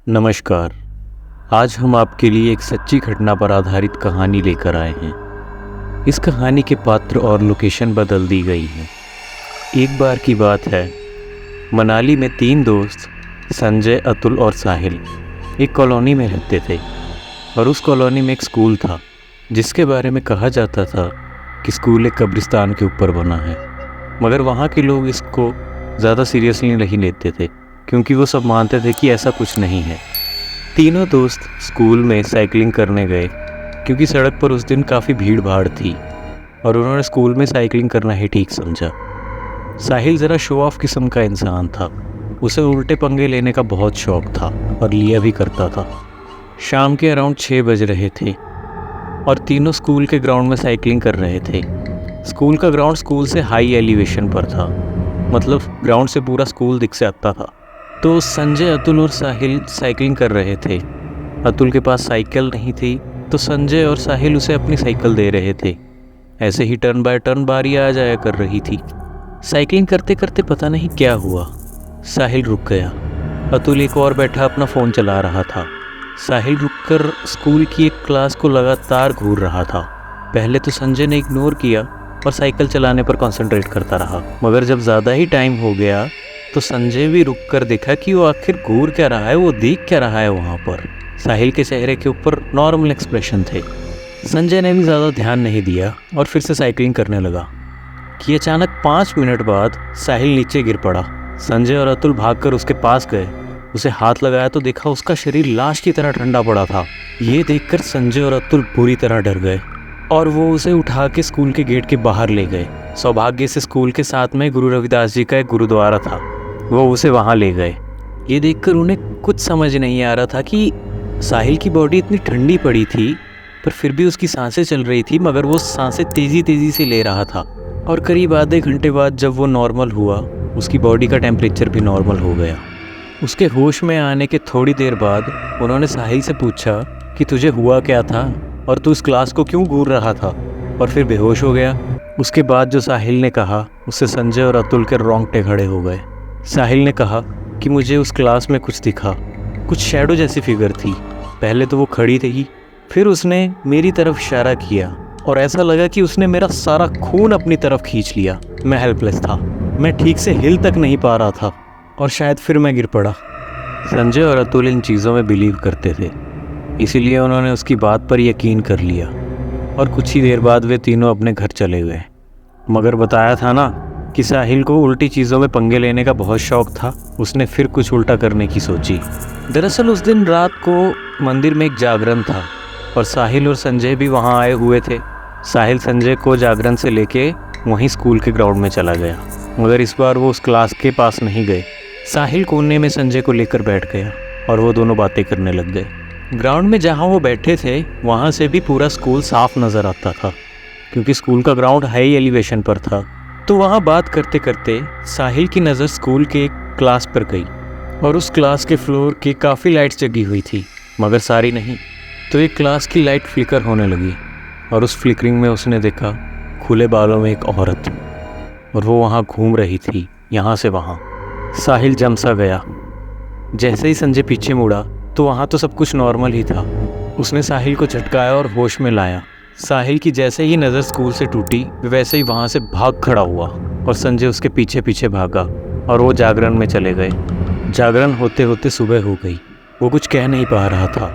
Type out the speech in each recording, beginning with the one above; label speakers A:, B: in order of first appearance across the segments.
A: नमस्कार। आज हम आपके लिए एक सच्ची घटना पर आधारित कहानी लेकर आए हैं। इस कहानी के पात्र और लोकेशन बदल दी गई है। एक बार की बात है, मनाली में 3 दोस्त संजय, अतुल और साहिल एक कॉलोनी में रहते थे और उस कॉलोनी में एक स्कूल था जिसके बारे में कहा जाता था कि स्कूल एक कब्रिस्तान के ऊपर बना है। मगर वहाँ के लोग इसको ज़्यादा सीरियसली नहीं लेते थे क्योंकि वो सब मानते थे कि ऐसा कुछ नहीं है। तीनों दोस्त स्कूल में साइकिलिंग करने गए क्योंकि सड़क पर उस दिन काफ़ी भीड़ भाड़ थी और उन्होंने स्कूल में साइकिलिंग करना ही ठीक समझा। साहिल ज़रा शो ऑफ किस्म का इंसान था। उसे उल्टे पंगे लेने का बहुत शौक था और लिया भी करता था। शाम के अराउंड 6 बज रहे थे और तीनों स्कूल के ग्राउंड में साइकिलिंग कर रहे थे। स्कूल का ग्राउंड स्कूल से हाई एलिवेशन पर था, मतलब ग्राउंड से पूरा स्कूल दिख सकता था। तो संजय, अतुल और साहिल साइकिलिंग कर रहे थे। अतुल के पास साइकिल नहीं थी तो संजय और साहिल उसे अपनी साइकिल दे रहे थे। ऐसे ही टर्न बाय टर्न बारी आ जाया कर रही थी। साइकिलिंग करते करते पता नहीं क्या हुआ, साहिल रुक गया। अतुल एक और बैठा अपना फ़ोन चला रहा था। साहिल रुककर स्कूल की एक क्लास को लगातार घूर रहा था। पहले तो संजय ने इग्नोर किया और साइकिल चलाने पर कंसंट्रेट करता रहा, मगर जब ज़्यादा ही टाइम हो गया तो संजय भी रुककर देखा कि वो आखिर घूर क्या रहा है, वो देख क्या रहा है वहाँ पर। साहिल के चेहरे के ऊपर नॉर्मल एक्सप्रेशन थे। संजय ने भी ज़्यादा ध्यान नहीं दिया और फिर से साइकिलिंग करने लगा कि अचानक 5 मिनट बाद साहिल नीचे गिर पड़ा। संजय और अतुल भागकर उसके पास गए। उसे हाथ लगाया तो देखा उसका शरीर लाश की तरह ठंडा पड़ा था। ये देखकर संजय और अतुल पूरी तरह डर गए और वो उसे उठा के स्कूल के गेट के बाहर ले गए। सौभाग्य से स्कूल के साथ में गुरु रविदास जी का एक गुरुद्वारा था, वो उसे वहाँ ले गए। ये देखकर उन्हें कुछ समझ नहीं आ रहा था कि साहिल की बॉडी इतनी ठंडी पड़ी थी पर फिर भी उसकी सांसें चल रही थी, मगर वो सांसें तेज़ी तेज़ी से ले रहा था। और करीब आधे घंटे बाद जब वो नॉर्मल हुआ, उसकी बॉडी का टेम्परेचर भी नॉर्मल हो गया। उसके होश में आने के थोड़ी देर बाद उन्होंने साहिल से पूछा कि तुझे हुआ क्या था और तू इस क्लास को क्यों घूर रहा था और फिर बेहोश हो गया। उसके बाद जो साहिल ने कहा उससे संजय और अतुल के रोंगटे खड़े हो गए। साहिल ने कहा कि मुझे उस क्लास में कुछ दिखा, कुछ शैडो जैसी फिगर थी। पहले तो वो खड़ी थी, फिर उसने मेरी तरफ इशारा किया और ऐसा लगा कि उसने मेरा सारा खून अपनी तरफ खींच लिया। मैं हेल्पलेस था, मैं ठीक से हिल तक नहीं पा रहा था और शायद फिर मैं गिर पड़ा। संजय और अतुल इन चीज़ों में बिलीव करते थे, इसीलिए उन्होंने उसकी बात पर यकीन कर लिया और कुछ ही देर बाद वे तीनों अपने घर चले गए। मगर बताया था ना कि साहिल को उल्टी चीज़ों में पंगे लेने का बहुत शौक था। उसने फिर कुछ उल्टा करने की सोची। दरअसल उस दिन रात को मंदिर में एक जागरण था और साहिल और संजय भी वहाँ आए हुए थे। साहिल संजय को जागरण से लेके वहीं स्कूल के ग्राउंड में चला गया, मगर इस बार वो उस क्लास के पास नहीं गए। साहिल कोने में संजय को लेकर बैठ गया और वो दोनों बातें करने लग गए। ग्राउंड में जहाँ वो बैठे थे वहाँ से भी पूरा स्कूल साफ नज़र आता था क्योंकि स्कूल का ग्राउंड हाई एलिवेशन पर था। तो वहाँ बात करते करते साहिल की नज़र स्कूल के एक क्लास पर गई और उस क्लास के फ्लोर की काफ़ी लाइट्स जगी हुई थी, मगर सारी नहीं। तो एक क्लास की लाइट फ्लिकर होने लगी और उस फ्लिकरिंग में उसने देखा खुले बालों में एक औरत और वो वहाँ घूम रही थी, यहाँ से वहाँ। साहिल जम सा गया। जैसे ही संजय पीछे मुड़ा तो वहाँ तो सब कुछ नॉर्मल ही था। उसने साहिल को झटकाया और होश में लाया। साहिल की जैसे ही नज़र स्कूल से टूटी वैसे ही वहाँ से भाग खड़ा हुआ और संजय उसके पीछे पीछे भागा और वो जागरण में चले गए। जागरण होते होते सुबह हो गई। वो कुछ कह नहीं पा रहा था।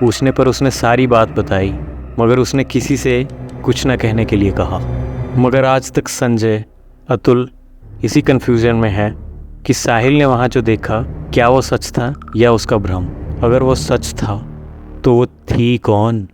A: पूछने पर उसने सारी बात बताई, मगर उसने किसी से कुछ न कहने के लिए कहा। मगर आज तक संजय, अतुल इसी कन्फ्यूज़न में है कि साहिल ने वहाँ जो देखा क्या वो सच था या उसका भ्रम। अगर वो सच था तो वो थी कौन।